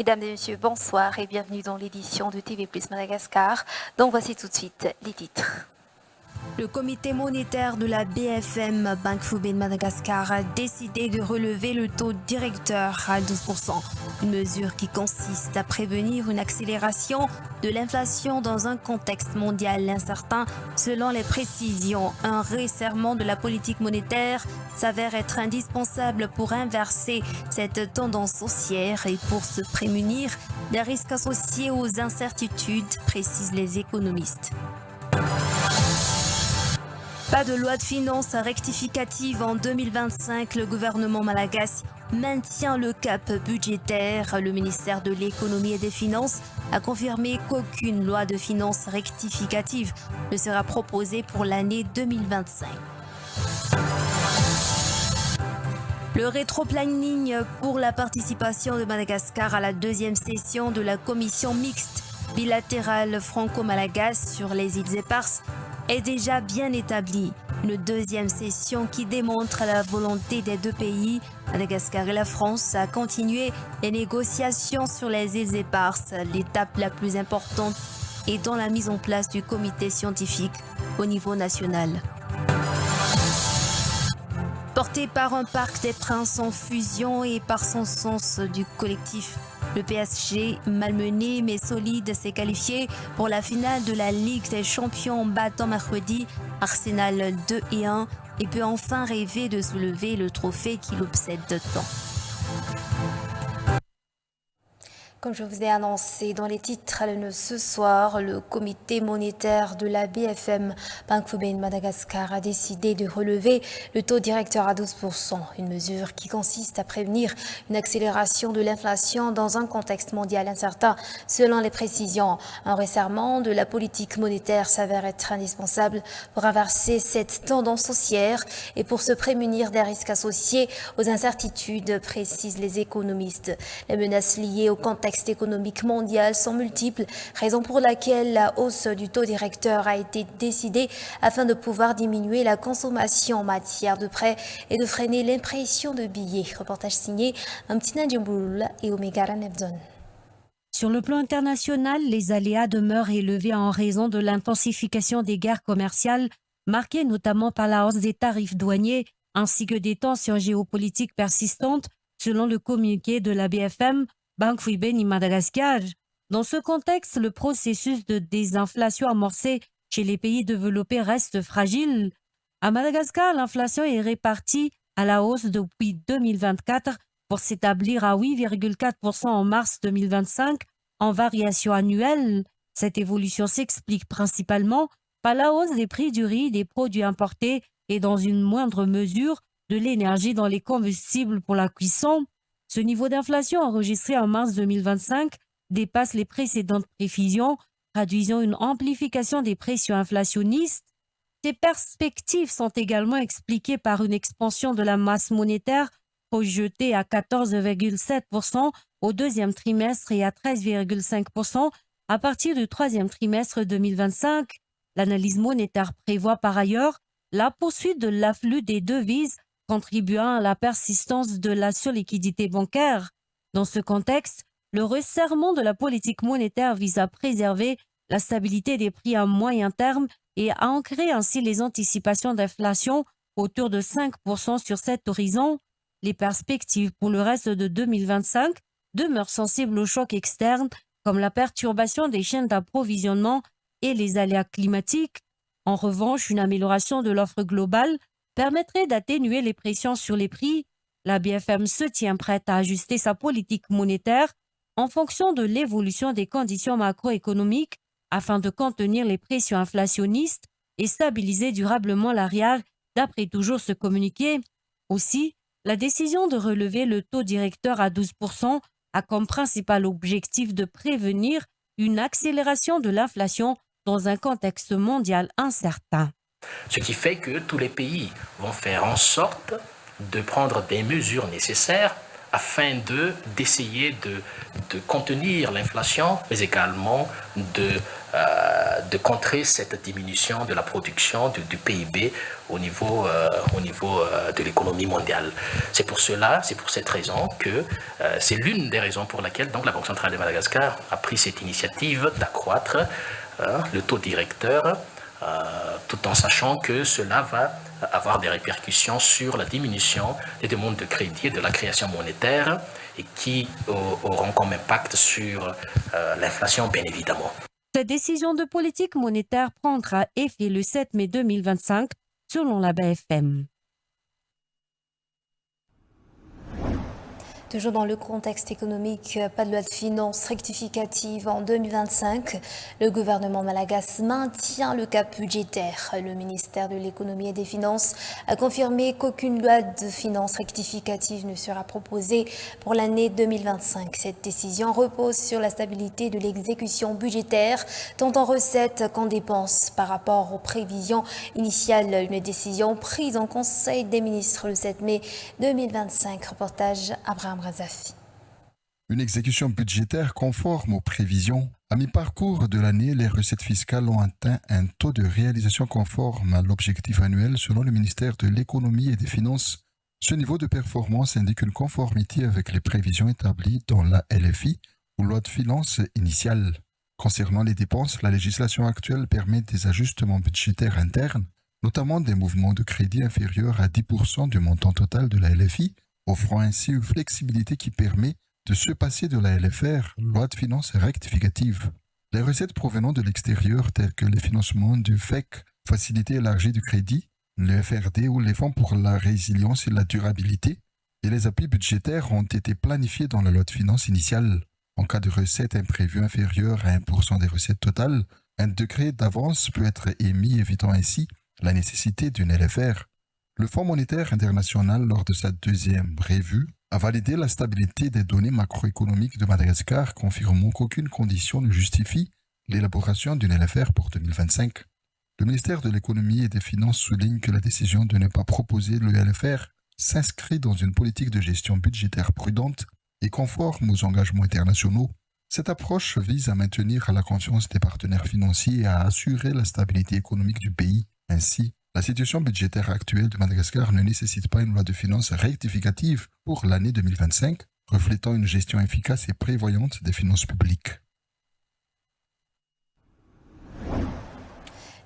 Mesdames et messieurs, bonsoir et bienvenue dans l'édition de TV Plus Madagascar. Donc voici tout de suite les titres. Le comité monétaire de la BFM, Banque Foubé de Madagascar, a décidé de relever le taux directeur à 12%. Une mesure qui consiste à prévenir une accélération de l'inflation dans un contexte mondial incertain. Selon les précisions, un resserrement de la politique monétaire s'avère être indispensable pour inverser cette tendance haussière et pour se prémunir des risques associés aux incertitudes, précisent les économistes. Pas de loi de finances rectificative en 2025. Le gouvernement malagasy maintient le cap budgétaire. Le ministère de l'Économie et des Finances a confirmé qu'aucune loi de finances rectificative ne sera proposée pour l'année 2025. Le rétro-planning pour la participation de Madagascar à la deuxième session de la commission mixte bilatérale franco-malagasse sur les îles éparses est déjà bien établi. Une deuxième session qui démontre la volonté des deux pays, Madagascar et la France, à continuer les négociations sur les îles éparses. L'étape la plus importante est dans la mise en place du comité scientifique au niveau national. Porté par un parc des princes en fusion et par son sens du collectif, le PSG, malmené mais solide, s'est qualifié pour la finale de la Ligue des Champions en battant mercredi Arsenal 2-1 et peut enfin rêver de soulever le trophée qui l'obsède tant. Comme je vous ai annoncé dans les titres ce soir, le comité monétaire de la BFM, Banque Foubé de Madagascar, a décidé de relever le taux directeur à 12%. Une mesure qui consiste à prévenir une accélération de l'inflation dans un contexte mondial incertain. Selon les précisions, un resserrement de la politique monétaire s'avère être indispensable pour inverser cette tendance haussière et pour se prémunir des risques associés aux incertitudes, précisent les économistes. Les menaces liées au contexte économique mondial sont multiples, raison pour laquelle la hausse du taux directeur a été décidée afin de pouvoir diminuer la consommation en matière de prêts et de freiner l'impression de billets. Reportage signé Amtina Djemboul et Omegara Nevzon. Sur le plan international, les aléas demeurent élevés en raison de l'intensification des guerres commerciales, marquées notamment par la hausse des tarifs douaniers ainsi que des tensions géopolitiques persistantes, selon le communiqué de la BFM, Banque Foubé de Madagascar. Dans ce contexte, le processus de désinflation amorcé chez les pays développés reste fragile. À Madagascar, l'inflation est répartie à la hausse depuis 2024 pour s'établir à 8,4% en mars 2025 en variation annuelle. Cette évolution s'explique principalement par la hausse des prix du riz, des produits importés et dans une moindre mesure de l'énergie dans les combustibles pour la cuisson. Ce niveau d'inflation enregistré en mars 2025 dépasse les précédentes prévisions, traduisant une amplification des pressions inflationnistes. Ces perspectives sont également expliquées par une expansion de la masse monétaire projetée à 14,7% au deuxième trimestre et à 13,5% à partir du troisième trimestre 2025. L'analyse monétaire prévoit par ailleurs la poursuite de l'afflux des devises contribuant à la persistance de la surliquidité bancaire. Dans ce contexte, le resserrement de la politique monétaire vise à préserver la stabilité des prix à moyen terme et à ancrer ainsi les anticipations d'inflation autour de 5% sur cet horizon. Les perspectives pour le reste de 2025 demeurent sensibles aux chocs externes comme la perturbation des chaînes d'approvisionnement et les aléas climatiques. En revanche, une amélioration de l'offre globale permettrait d'atténuer les pressions sur les prix. La BFM se tient prête à ajuster sa politique monétaire en fonction de l'évolution des conditions macroéconomiques afin de contenir les pressions inflationnistes et stabiliser durablement l'arrière, d'après toujours ce communiqué. Aussi, la décision de relever le taux directeur à 12% a comme principal objectif de prévenir une accélération de l'inflation dans un contexte mondial incertain. Ce qui fait que tous les pays vont faire en sorte de prendre des mesures nécessaires afin d'essayer de contenir l'inflation, mais également de contrer cette diminution de la production du PIB au niveau de l'économie mondiale. C'est pour cette raison que c'est l'une des raisons pour laquelle donc, la Banque centrale de Madagascar a pris cette initiative d'accroître le taux directeur, tout en sachant que cela va avoir des répercussions sur la diminution des demandes de crédit et de la création monétaire et qui auront comme impact sur l'inflation, bien évidemment. Cette décision de politique monétaire prendra effet le 7 mai 2025, selon la BFM. Toujours dans le contexte économique, pas de loi de finances rectificative en 2025. Le gouvernement malagasy maintient le cap budgétaire. Le ministère de l'économie et des finances a confirmé qu'aucune loi de finances rectificative ne sera proposée pour l'année 2025. Cette décision repose sur la stabilité de l'exécution budgétaire, tant en recettes qu'en dépenses par rapport aux prévisions initiales. Une décision prise en Conseil des ministres le 7 mai 2025. Reportage Abraham Razafi. Une exécution budgétaire conforme aux prévisions. À mi-parcours de l'année, les recettes fiscales ont atteint un taux de réalisation conforme à l'objectif annuel selon le ministère de l'économie et des finances. Ce niveau de performance indique une conformité avec les prévisions établies dans la LFI ou loi de finances initiale. Concernant les dépenses, la législation actuelle permet des ajustements budgétaires internes, notamment des mouvements de crédit inférieurs à 10% du montant total de la LFI, offrant ainsi une flexibilité qui permet de se passer de la LFR, loi de finances rectificative. Les recettes provenant de l'extérieur, telles que les financements du FEC, Facilité élargie du crédit, le FRD ou les fonds pour la résilience et la durabilité, et les appuis budgétaires ont été planifiés dans la loi de finances initiale. En cas de recettes imprévues inférieures à 1% des recettes totales, un décret d'avance peut être émis, évitant ainsi la nécessité d'une LFR. Le Fonds monétaire international, lors de sa deuxième revue, a validé la stabilité des données macroéconomiques de Madagascar, confirmant qu'aucune condition ne justifie l'élaboration d'une LFR pour 2025. Le ministère de l'économie et des finances souligne que la décision de ne pas proposer le LFR s'inscrit dans une politique de gestion budgétaire prudente et conforme aux engagements internationaux. Cette approche vise à maintenir la confiance des partenaires financiers et à assurer la stabilité économique du pays. Ainsi, la situation budgétaire actuelle de Madagascar ne nécessite pas une loi de finances rectificative pour l'année 2025, reflétant une gestion efficace et prévoyante des finances publiques.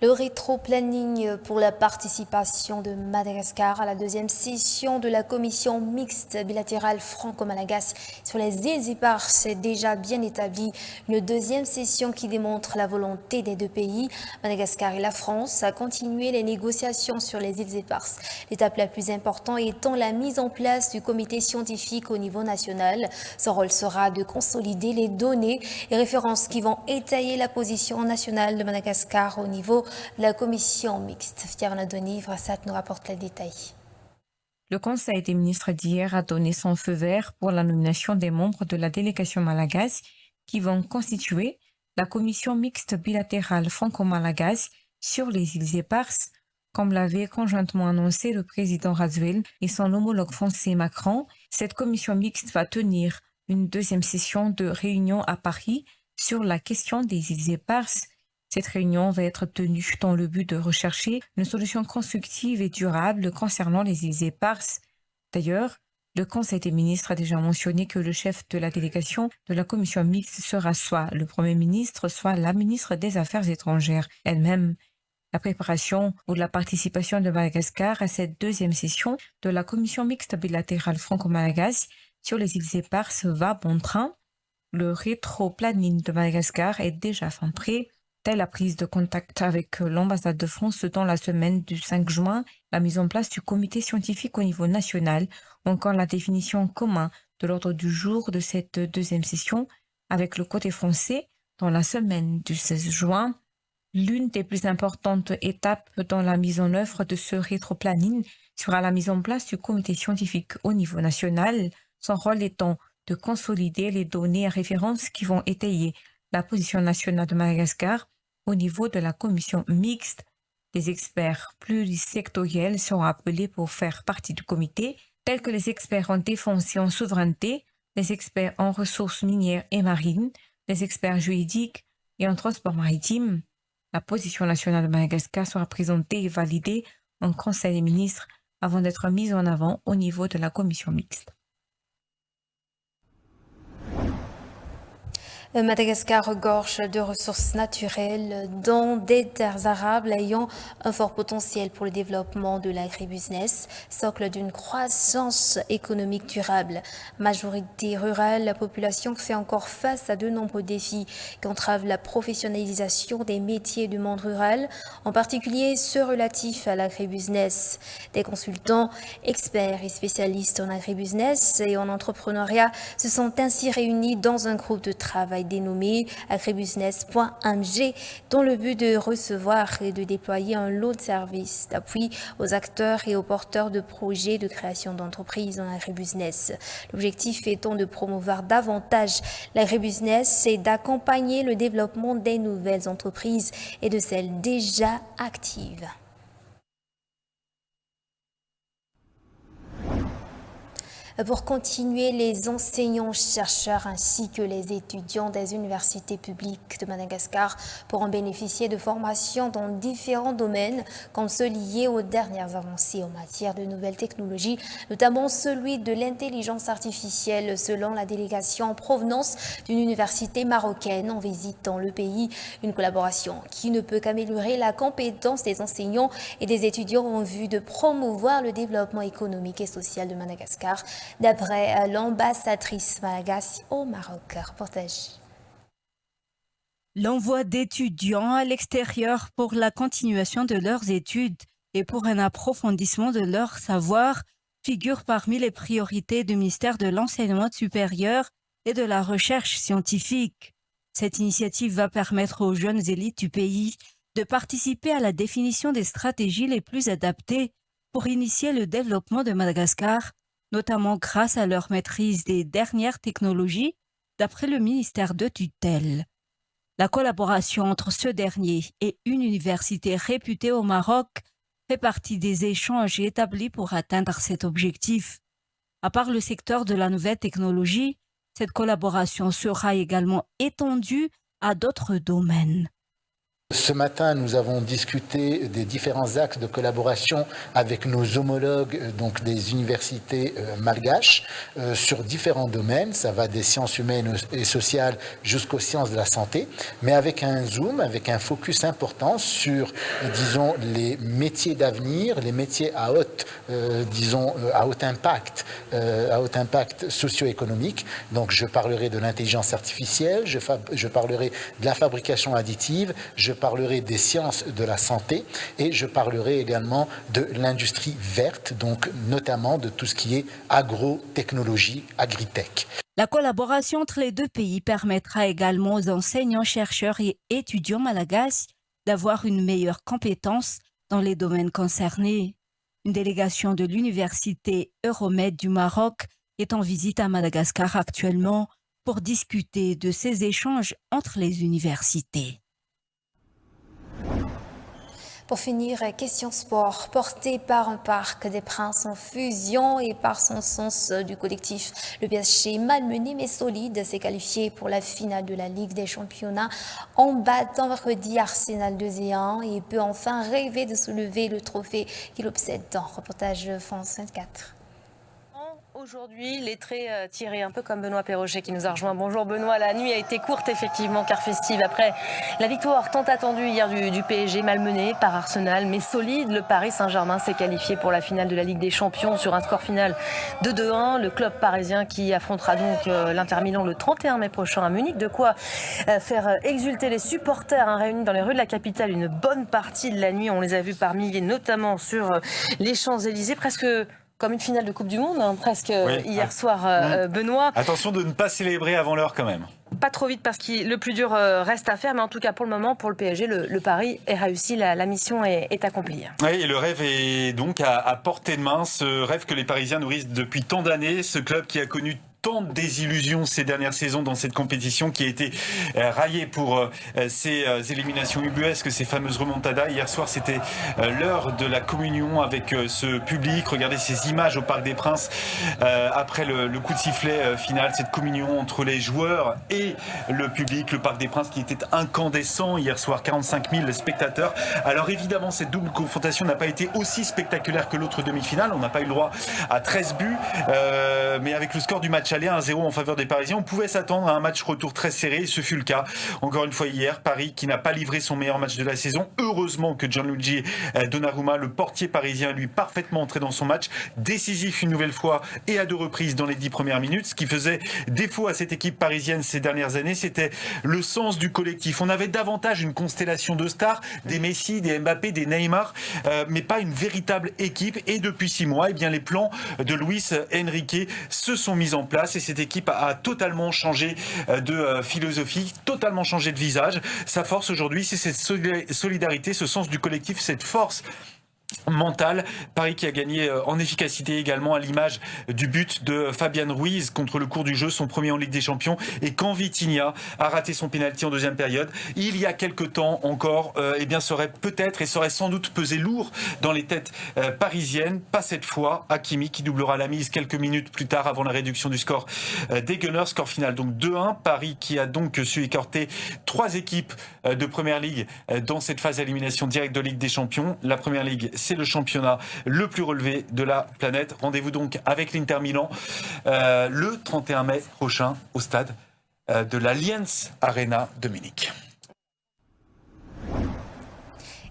Le rétro-planning pour la participation de Madagascar à la deuxième session de la commission mixte bilatérale franco-malagasy sur les îles éparses est déjà bien établi. Une deuxième session qui démontre la volonté des deux pays, Madagascar et la France, à continuer les négociations sur les îles éparses. L'étape la plus importante étant la mise en place du comité scientifique au niveau national. Son rôle sera de consolider les données et références qui vont étayer la position nationale de Madagascar au niveau la commission mixte. Fiona Doni-Vrassat nous rapporte les détails. Le Conseil des ministres d'hier a donné son feu vert pour la nomination des membres de la délégation malagasy qui vont constituer la commission mixte bilatérale franco-malagasy sur les îles éparses, comme l'avait conjointement annoncé le président Razuel et son homologue français Macron. Cette commission mixte va tenir une deuxième session de réunion à Paris sur la question des îles éparses. Cette réunion va être tenue dans le but de rechercher une solution constructive et durable concernant les îles éparses. D'ailleurs, le Conseil des ministres a déjà mentionné que le chef de la délégation de la commission mixte sera soit le Premier ministre, soit la ministre des Affaires étrangères elle-même. La préparation pour la participation de Madagascar à cette deuxième session de la commission mixte bilatérale franco-malagasy sur les îles éparses va bon train. Le rétro-planning de Madagascar est déjà fin prêt. Telle la prise de contact avec l'ambassade de France dans la semaine du 5 juin, la mise en place du comité scientifique au niveau national, ou encore la définition en commun de l'ordre du jour de cette deuxième session avec le côté français dans la semaine du 16 juin. L'une des plus importantes étapes dans la mise en œuvre de ce rétroplanning sera la mise en place du comité scientifique au niveau national, son rôle étant de consolider les données et références qui vont étayer la position nationale de Madagascar au niveau de la commission mixte. Des experts plurisectoriels sont appelés pour faire partie du comité, tels que les experts en défense et en souveraineté, les experts en ressources minières et marines, les experts juridiques et en transport maritime. La position nationale de Madagascar sera présentée et validée en Conseil des ministres avant d'être mise en avant au niveau de la commission mixte. Madagascar regorge de ressources naturelles, dont des terres arables ayant un fort potentiel pour le développement de l'agribusiness, socle d'une croissance économique durable. Majorité rurale, la population fait encore face à de nombreux défis qui entravent la professionnalisation des métiers du monde rural, en particulier ceux relatifs à l'agribusiness. Des consultants, experts et spécialistes en agribusiness et en entrepreneuriat se sont ainsi réunis dans un groupe de travail dénommé agribusiness.mg, dont le but de recevoir et de déployer un lot de services d'appui aux acteurs et aux porteurs de projets de création d'entreprises en agribusiness. L'objectif étant de promouvoir davantage l'agribusiness et d'accompagner le développement des nouvelles entreprises et de celles déjà actives. Pour continuer, les enseignants-chercheurs ainsi que les étudiants des universités publiques de Madagascar pourront bénéficier de formations dans différents domaines, comme ceux liés aux dernières avancées en matière de nouvelles technologies, notamment celui de l'intelligence artificielle, selon la délégation en provenance d'une université marocaine en visite dans le pays. Une collaboration qui ne peut qu'améliorer la compétence des enseignants et des étudiants en vue de promouvoir le développement économique et social de Madagascar. D'après l'ambassadrice malagasy au Maroc. Reportage. L'envoi d'étudiants à l'extérieur pour la continuation de leurs études et pour un approfondissement de leur savoir figure parmi les priorités du ministère de l'Enseignement supérieur et de la Recherche scientifique. Cette initiative va permettre aux jeunes élites du pays de participer à la définition des stratégies les plus adaptées pour initier le développement de Madagascar, notamment grâce à leur maîtrise des dernières technologies, d'après le ministère de tutelle. La collaboration entre ce dernier et une université réputée au Maroc fait partie des échanges établis pour atteindre cet objectif. À part le secteur de la nouvelle technologie, cette collaboration sera également étendue à d'autres domaines. Ce matin, nous avons discuté des différents axes de collaboration avec nos homologues, donc des universités malgaches, sur différents domaines. Ça va des sciences humaines et sociales jusqu'aux sciences de la santé, mais avec un zoom, avec un focus important sur, disons, les métiers d'avenir, les métiers à à haut impact socio-économique. Donc, je parlerai de l'intelligence artificielle, je parlerai de la fabrication additive, je parlerai des sciences de la santé et je parlerai également de l'industrie verte, donc notamment de tout ce qui est agrotechnologie, agritech. La collaboration entre les deux pays permettra également aux enseignants, chercheurs et étudiants malagasy d'avoir une meilleure compétence dans les domaines concernés. Une délégation de l'université Euromed du Maroc est en visite à Madagascar actuellement pour discuter de ces échanges entre les universités. Pour finir, question sport, porté par un Parc des Princes en fusion et par son sens du collectif. Le PSG, malmené mais solide, s'est qualifié pour la finale de la Ligue des Championnats en battant mercredi Arsenal 2-1 et peut enfin rêver de soulever le trophée qui l'obsède. Reportage France 24. Aujourd'hui, les traits tirés, un peu comme Benoît Perrochet qui nous a rejoint. Bonjour Benoît, la nuit a été courte effectivement car festive après la victoire tant attendue hier du PSG, malmené par Arsenal mais solide. Le Paris Saint-Germain s'est qualifié pour la finale de la Ligue des Champions sur un score final de 2-1. Le club parisien qui affrontera donc l'Inter Milan le 31 mai prochain à Munich. De quoi faire exulter les supporters réunis dans les rues de la capitale une bonne partie de la nuit. On les a vus par milliers, notamment sur les Champs-Élysées, presque comme une finale de Coupe du Monde, presque hier soir, Benoît. Attention de ne pas célébrer avant l'heure quand même. pas trop vite parce que le plus dur reste à faire, mais en tout cas pour le moment, pour le PSG, le pari est réussi, la mission est accomplie. Oui, et le rêve est donc à portée de main, ce rêve que les Parisiens nourrissent depuis tant d'années, ce club qui a connu tant de désillusions ces dernières saisons dans cette compétition, qui a été raillée pour ces éliminations ubuesques, ces fameuses remontadas. Hier soir, c'était l'heure de la communion avec ce public. Regardez ces images au Parc des Princes après le coup de sifflet final, cette communion entre les joueurs et le public. Le Parc des Princes qui était incandescent hier soir, 45 000 spectateurs. Alors évidemment, cette double confrontation n'a pas été aussi spectaculaire que l'autre demi-finale. On n'a pas eu le droit à 13 buts, mais avec le score du match aller 1-0 en faveur des Parisiens, on pouvait s'attendre à un match retour très serré, et ce fut le cas. Encore une fois hier, Paris qui n'a pas livré son meilleur match de la saison. Heureusement que Gianluigi Donnarumma, le portier parisien, lui parfaitement entré dans son match, décisif une nouvelle fois et à 2 reprises dans les 10 premières minutes. Ce qui faisait défaut à cette équipe parisienne ces dernières années, c'était le sens du collectif. On avait davantage une constellation de stars, des Messi, des Mbappé, des Neymar, mais pas une véritable équipe. Et depuis 6 mois, eh bien, les plans de Luis Enrique se sont mis en place. Et cette équipe a totalement changé de philosophie, totalement changé de visage. Sa force aujourd'hui, c'est cette solidarité, ce sens du collectif, cette force mentale. Paris qui a gagné en efficacité également, à l'image du but de Fabian Ruiz contre le cours du jeu, son premier en Ligue des Champions, et quand Vitinha a raté son pénalty en deuxième période. Il y a quelques temps encore, eh bien, serait peut-être et serait sans doute pesé lourd dans les têtes parisiennes. Pas cette fois. Hakimi qui doublera la mise quelques minutes plus tard avant la réduction du score des Gunners. Score final donc 2-1. Paris qui a donc su écarter 3 équipes de Première Ligue dans cette phase d'élimination directe de Ligue des Champions. La Première Ligue, c'est le championnat le plus relevé de la planète. Rendez-vous donc avec l'Inter Milan le 31 mai prochain au stade de l'Allianz Arena de Munich.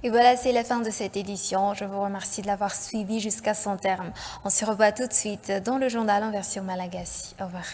Et voilà, c'est la fin de cette édition. Je vous remercie de l'avoir suivi jusqu'à son terme. On se revoit tout de suite dans le journal en version malagasy. Au revoir.